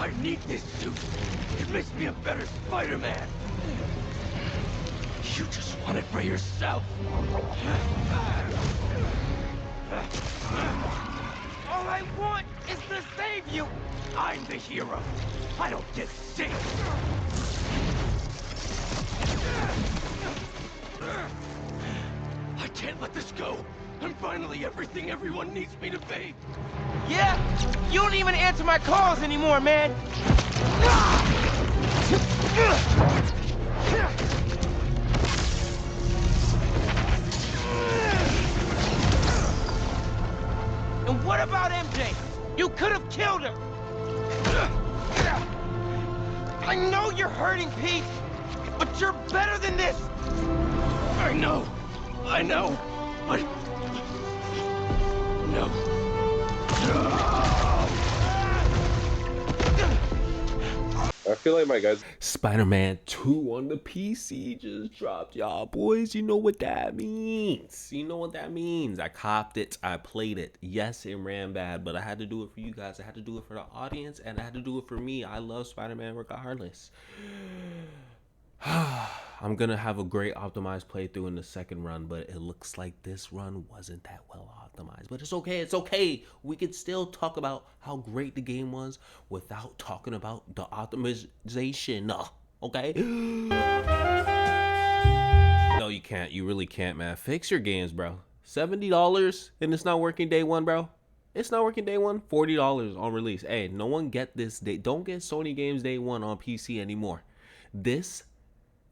I need this suit. It makes me a better Spider-Man. You just want it for yourself. All I want is to save you. I'm the hero. I don't get saved. I can't let this go. I'm finally everything everyone needs me to be. Yeah? You don't even answer my calls anymore, man. And what about MJ? You could have killed her. I know you're hurting, Pete, but you're better than this. I know, but no. I feel like my guys. Spider-Man 2 on the PC just dropped, y'all boys. You know what that means. You know what that means. I copped it. I played it. Yes, it ran bad, but I had to do it for you guys. I had to do it for the audience, and I had to do it for me. I love Spider-Man regardless. I'm gonna have a great optimized playthrough in the second run, but it looks like this run wasn't that well optimized. But it's okay, it's okay. We could still talk about how great the game was without talking about the optimization. Okay? No, you can't. You really can't, man. Fix your games, bro. $70 and it's not working day one, bro. It's not working day one. $40 on release. Hey, no one get this day. Don't get Sony games day one on PC anymore. This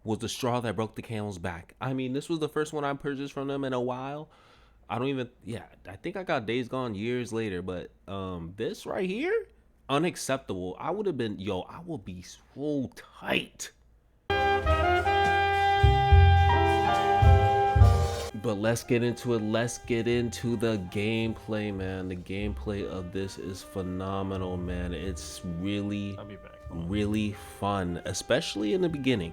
was the straw that broke the camel's back. I mean, this was the first one I purchased from them in a while. I think I got Days Gone years later, but this right here, unacceptable. I would have been, I would be so tight. But let's get into it. Let's get into the gameplay, man. The gameplay of this is phenomenal, man. It's really, really fun, especially in the beginning.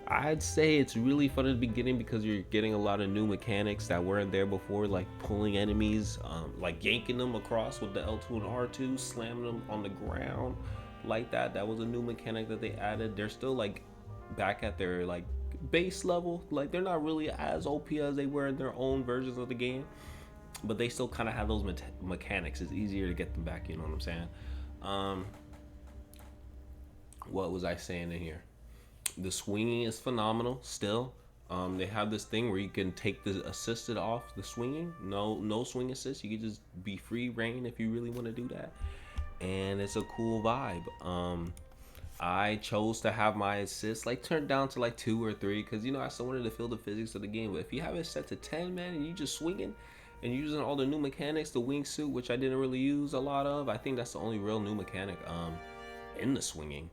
I'd say it's really fun in the beginning because you're getting a lot of new mechanics that weren't there before, like pulling enemies, like yanking them across with the L2 and R2, slamming them on the ground like that. That was a new mechanic that they added. They're still like back at their like base level. Like they're not really as OP as they were in their own versions of the game, but they still kind of have those mechanics. It's easier to get them back, you know what I'm saying? What was I saying in here? The swinging is phenomenal still. They have this thing where you can take the assisted off the swinging. No swing assist. You can just be free reign if you really want to do that. And it's a cool vibe. I chose to have my assist like turned down to like 2 or 3 because I still wanted to feel the physics of the game. But if you have it set to 10, man, and you just swinging and using all the new mechanics, the wingsuit, which I didn't really use a lot of, I think that's the only real new mechanic in the swinging.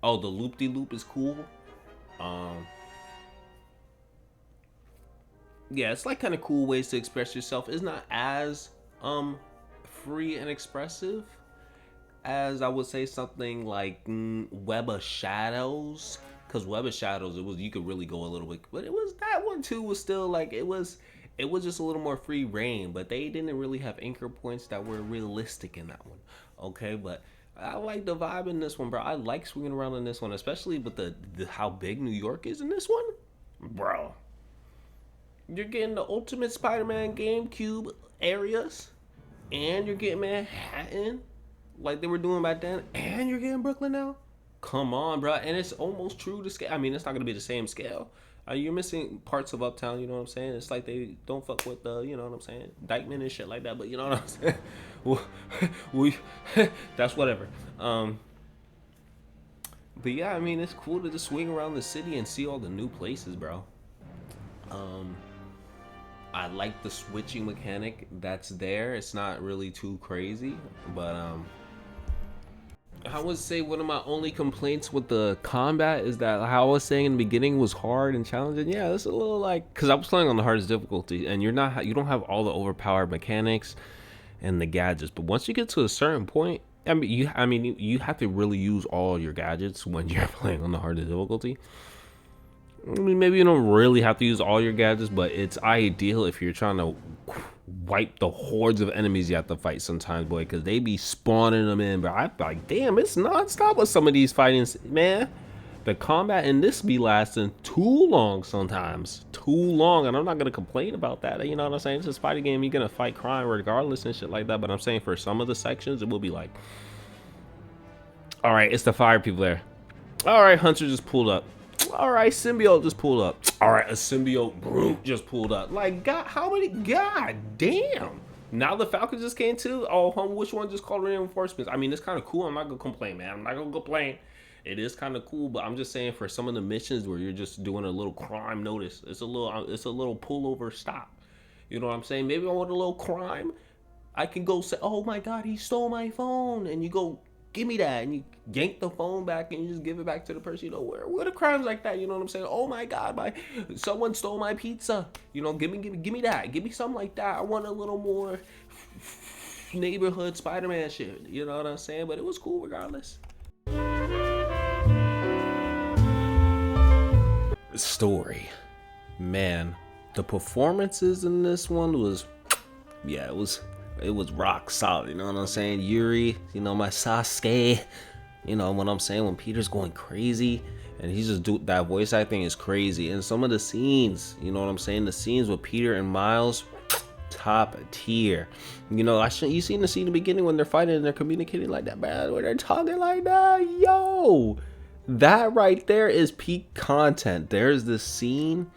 Oh, the loop-de-loop is cool. Yeah, it's like kind of cool ways to express yourself. It's not as free and expressive as I would say something like Web of Shadows, because Web of Shadows, you could really go a little bit, but it was that one too was still like it was just a little more free reign, but they didn't really have anchor points that were realistic in that one. Okay, but I like the vibe in this one, bro. I like swinging around in this one, especially with the how big New York is in this one, bro. You're getting the Ultimate Spider-Man GameCube areas, and you're getting Manhattan, like they were doing back then, and you're getting Brooklyn now. Come on, bro. And it's almost true to scale. I mean, it's not gonna be the same scale. You're missing parts of Uptown, you know what I'm saying? It's like they don't fuck with the, you know what I'm saying, Dykeman and shit like that, but you know what I'm saying? That's whatever. But yeah, I mean, it's cool to just swing around the city and see all the new places, bro. I like the switching mechanic that's there. It's not really too crazy, but I would say one of my only complaints with the combat is that how I was saying in the beginning was hard and challenging. Yeah, it's a little like, because I was playing on the hardest difficulty, and you don't have all the overpowered mechanics and the gadgets. But once you get to a certain point, I mean, you have to really use all your gadgets when you're playing on the hardest difficulty. I mean, maybe you don't really have to use all your gadgets, but it's ideal if you're trying to wipe the hordes of enemies you have to fight sometimes, boy, because they be spawning them in. But I'm like, damn, it's non-stop with some of these fightings, man. The combat in this be lasting too long sometimes. Too long, and I'm not gonna complain about that. You know what I'm saying? It's just fighting game. You're gonna fight crime regardless and shit like that. But I'm saying for some of the sections, it will be like, all right, it's the fire people there. All right, Hunter just pulled up. All right, symbiote just pulled up. All right, a symbiote brute just pulled up. Like, God, how many? God damn. Now the Falcon just came too. Oh, which one just called reinforcements? I mean, it's kind of cool. I'm not gonna complain, man. I'm not gonna complain. It is kind of cool, but I'm just saying for some of the missions where you're just doing a little crime notice, it's a little pullover stop. You know what I'm saying? Maybe I want a little crime. I can go say, oh my God, he stole my phone, and you go, give me that, and you yank the phone back and you just give it back to the person. You know, where the crimes like that? You know what I'm saying? Oh my God, someone stole my pizza. You know, give me that. Give me something like that. I want a little more neighborhood Spider-Man shit. You know what I'm saying? But it was cool regardless. Story, man, the performances in this one was, yeah, it was rock solid. You know what I'm saying? Yuri, you know, my Sasuke, you know what I'm saying, when Peter's going crazy and he's just that voice acting is crazy. And some of the scenes, you know what I'm saying, the scenes with Peter and Miles, top tier. You know, you seen the scene in the beginning when they're fighting and they're communicating like that, man, where they're talking like that. Yo, that right there is peak content. There's this scene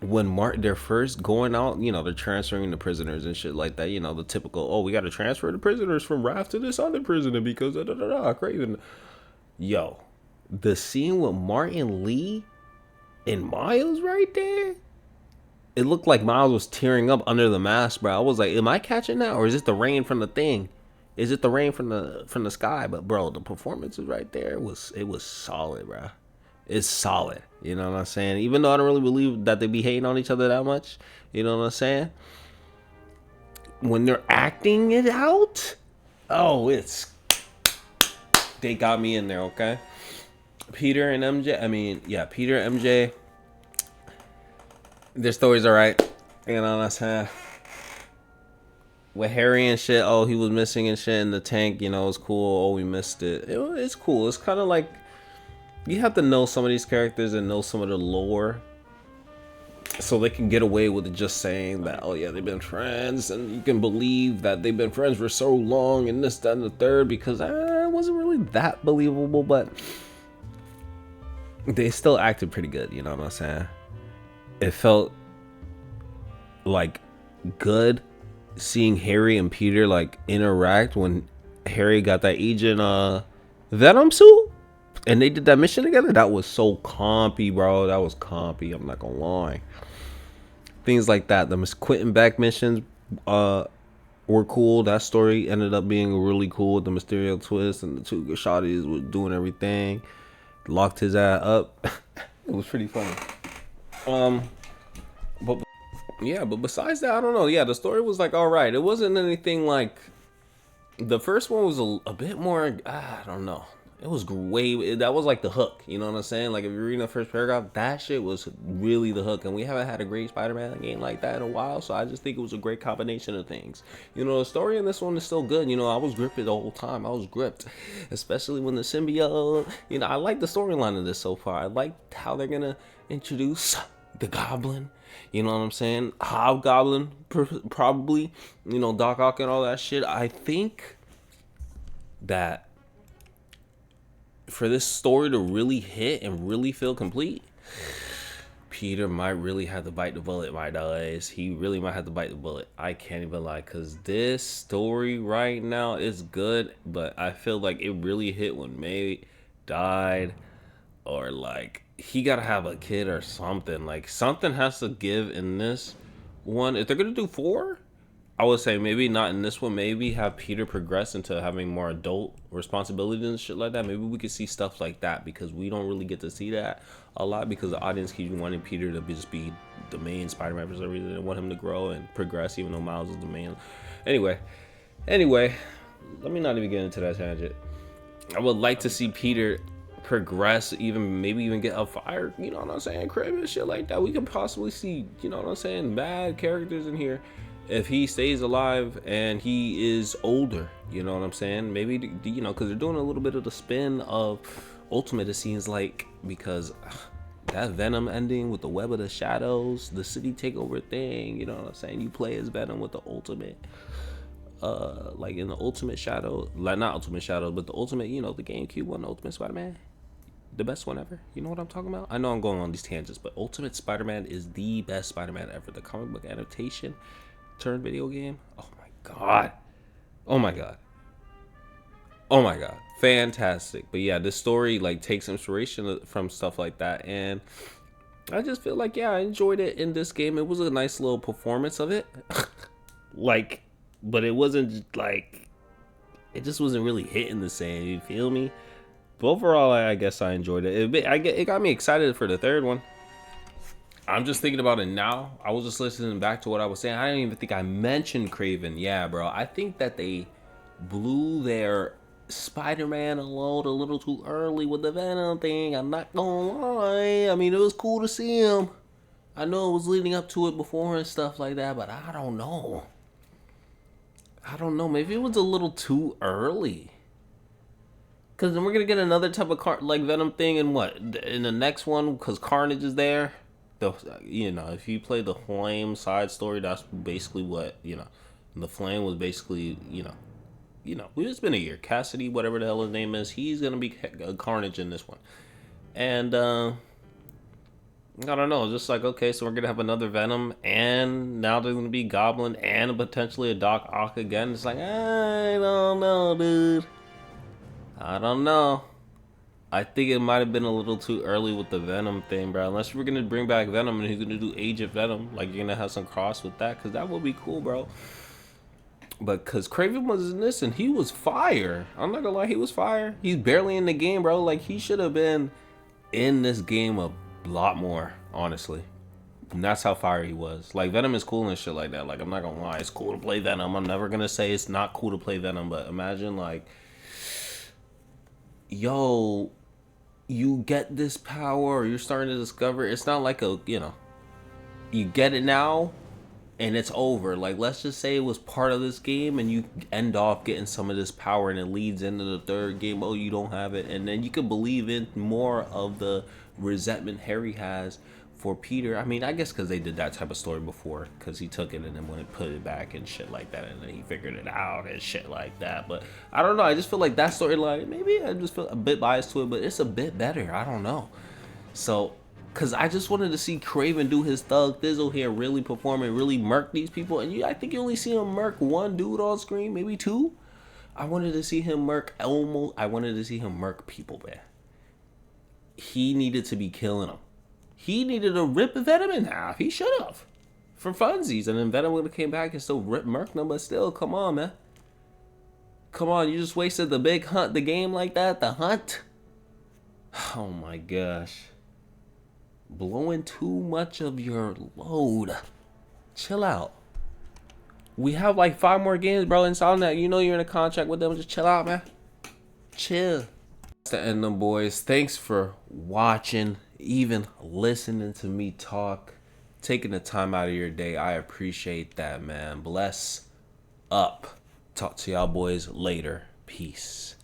when they're first going out, you know, they're transferring the prisoners and shit like that. You know, the typical, oh, we got to transfer the prisoners from Raph to this other prisoner because Craven. Yo, the scene with Martin Lee and Miles right there, it looked like Miles was tearing up under the mask, bro. I was like, am I catching that, or is it the rain from the thing? Is it the rain from the sky? But bro, the performances right there, it was solid, bro. It's solid. You know what I'm saying? Even though I don't really believe that they be hating on each other that much, you know what I'm saying? When they're acting it out, oh, they got me in there, okay? Peter and MJ, Peter and MJ, their stories are right. You know what I'm saying? With Harry and shit, oh, he was missing and shit in the tank, you know, it's cool. Oh, we missed it. It's cool. It's kind of like, you have to know some of these characters and know some of the lore so they can get away with just saying that, oh yeah, they've been friends, and you can believe that they've been friends for so long and this, that, and the third, because it wasn't really that believable, but they still acted pretty good, you know what I'm saying? It felt like good seeing Harry and Peter like interact when Harry got that Agent Venom suit and they did that mission together. That was so compy, bro. That was compy, I'm not gonna lie. Things like that, the Quentin Beck missions were cool. That story ended up being really cool. The Mysterio twist and the two Shotties were doing everything, locked his ass up. It was pretty funny. But yeah, but besides that, I don't know. Yeah, the story was like all right. It wasn't anything like the first one was a bit more. I don't know. It was that was like the hook. You know what I'm saying? Like if you're reading the first paragraph, that shit was really the hook. And we haven't had a great Spider-Man game like that in a while, so I just think it was a great combination of things. You know, the story in this one is still good. You know, I was gripped the whole time. I was gripped, especially when the symbiote. You know, I like the storyline of this so far. I like how they're gonna introduce the Goblin. You know what I'm saying? Hobgoblin, probably. You know, Doc Ock and all that shit. I think that for this story to really hit and really feel complete, Peter might really have to bite the bullet, my guys. He really might have to bite the bullet. I can't even lie, because this story right now is good, but I feel like it really hit when May died, or like he gotta have a kid or something. Like something has to give in this one. If they're gonna do 4, I would say maybe not in this one. Maybe have Peter progress into having more adult responsibilities and shit like that. Maybe we could see stuff like that, because we don't really get to see that a lot, because the audience keeps wanting Peter to just be the main Spider-Man for some reason. They want him to grow and progress, even though Miles is the main. Anyway, let me not even get into that tangent. I would like to see Peter progress, even maybe even get a fire, you know what I'm saying, crib and shit like that. We could possibly see, you know what I'm saying, mad characters in here if he stays alive and he is older, you know what I'm saying. Maybe, you know, because they're doing a little bit of the spin of Ultimate, it seems like, because that Venom ending with the Web of the Shadows, the city takeover thing, you know what I'm saying, you play as Venom with the Ultimate, like in the Ultimate Shadow, like not Ultimate Shadow, but the Ultimate, you know, the GameCube one, the Ultimate Spider-Man, the best one ever. You know what I'm talking about? I know I'm going on these tangents, but Ultimate Spider-Man is the best Spider-Man ever. The comic book adaptation turned video game. Oh my god. Oh my god. Oh my god. Fantastic. But yeah, this story like takes inspiration from stuff like that, and I just feel like, yeah, I enjoyed it in this game. It was a nice little performance of it. Like, but it wasn't like, it just wasn't really hitting the same, you feel me? But overall, I guess I enjoyed it. It got me excited for the third one. I'm just thinking about it now. I was just listening back to what I was saying. I didn't even think I mentioned Kraven. Yeah, bro. I think that they blew their Spider-Man load a little too early with the Venom thing. I'm not gonna lie. I mean, it was cool to see him. I know it was leading up to it before and stuff like that, but I don't know. I don't know. Maybe it was a little too early. Because then we're going to get another type of like Venom thing in what? In the next one, because Carnage is there. You know, if you play the Flame side story, that's basically what, you know. The Flame was basically, you know, it's been a year. Cassidy, whatever the hell his name is, he's going to be Carnage in this one. And, I don't know, just like, okay, so we're going to have another Venom, and now there's going to be Goblin and potentially a Doc Ock again. It's like, I don't know, dude. I don't know. I think it might have been a little too early with the Venom thing, bro. Unless we're going to bring back Venom and he's going to do Agent Venom. Like, you're going to have some cross with that, because that would be cool, bro. But because Kraven was in this and he was fire. I'm not going to lie, he was fire. He's barely in the game, bro. Like, he should have been in this game a lot more, honestly. And that's how fire he was. Like, Venom is cool and shit like that. Like, I'm not going to lie, it's cool to play Venom. I'm never going to say it's not cool to play Venom. But imagine, like, yo, you get this power, or you're starting to discover, it's not like a, you know, you get it now and it's over. Like, let's just say it was part of this game and you end off getting some of this power and it leads into the third game. Oh, you don't have it. And then you can believe in more of the resentment Harry has for Peter. I mean, I guess because they did that type of story before, because he took it and then when it put it back and shit like that, and then he figured it out and shit like that. But I don't know, I just feel like that storyline, maybe I just feel a bit biased to it, but it's a bit better. I don't know. So, because I just wanted to see Kraven do his Thug Thizzle here, really perform and really murk these people. And I think you only see him murk one dude on screen, maybe two. I wanted to see him murk Elmo. I wanted to see him murk people, man. He needed to be killing them. He needed to rip Venom in half. He should have. For funsies. And then Venom would have came back and still rip murk them. But still, come on, man. Come on, you just wasted the big hunt, the game like that. The hunt. Oh my gosh. Blowing too much of your load. Chill out. We have like 5 more games, bro. Inside that, you know you're in a contract with them. Just chill out, man. Chill. That's the end, them boys. Thanks for watching, even listening to me talk, taking the time out of your day. I appreciate that, man. Bless up. Talk to y'all boys later. Peace.